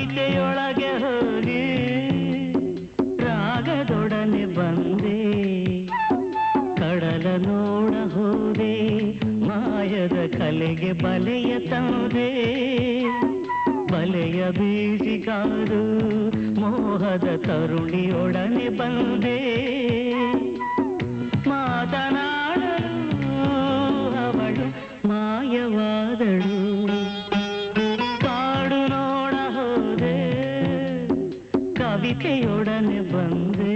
ಕವಿತೆಯೊಳಗೆ ಹೋಗಿ ರಾಗದೊಡನೆ ಬಂದೆ ಕಡಲ ನೋಡ ಹೋದೆ ಮಾಯದ ಕಲೆಗೆ ಬಲೆಯ ತಂದೆ ಬಲೆಯ ಬೀಸಿಗಾರು ಮೋಹದ ತರುಣಿಯೊಡನೆ ಬಂದೆ ಮಾತನಾಡಲು ಅವಳು ಮಾಯವಾದಳು ಕಾಡು ನೋಡ ಹೋದೆ ಕವಿತೆಯೊಡನೆ ಬಂದೆ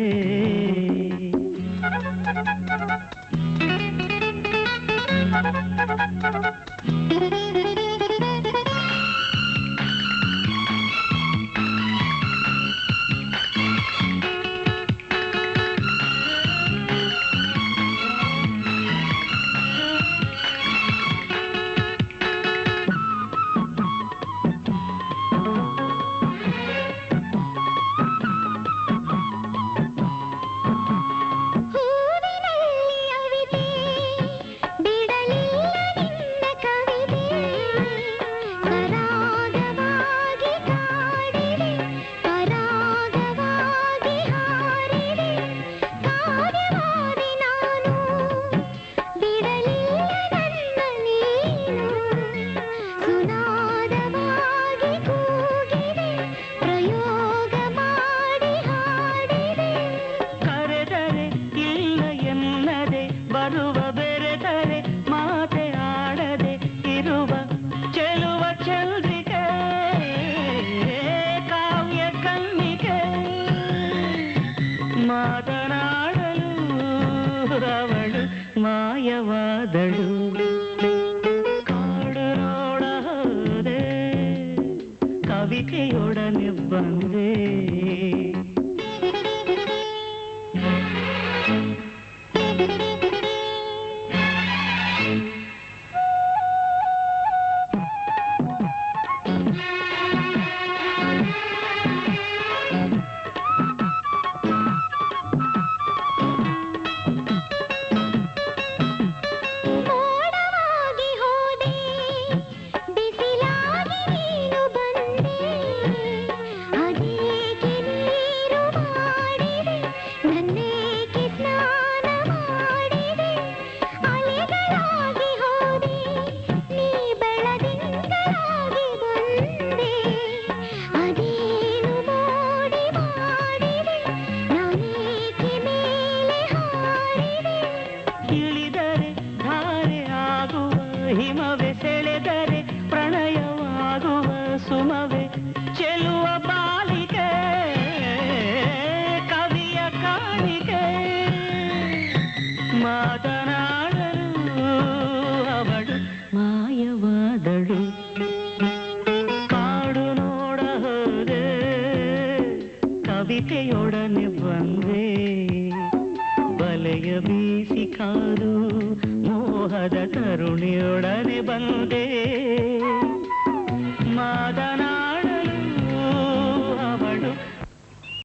ಅವಳು ಮಾಯವಾದಳು ಕಾಡು ನೋಡ ಹೋದೆ ಕವಿತೆಯೊಡನೆ ಬಂದೆ ಹಿಮವೇ ಸೆಳೆದರೆ ಪ್ರಣಯವಾಗುವ ಸುಮವೇ ಚೆಲುವ ಬಾಲಿಕೆ ಕವಿಯ ಕಾಣಿಕೆ ಮಾತನಾಡಲು ಅವಳು ಮಾಯವಾದಳು ಕಾಡು ನೋಡ ಹೋದೆ ಕವಿತೆಯೊಡನೆ ಬಂದೆ ಬಲೆಯ ಬೀಸಿ ಕಾದು ಮೋಹದ ತರುಣಿಯೊಡನೆ ಬಂದೆ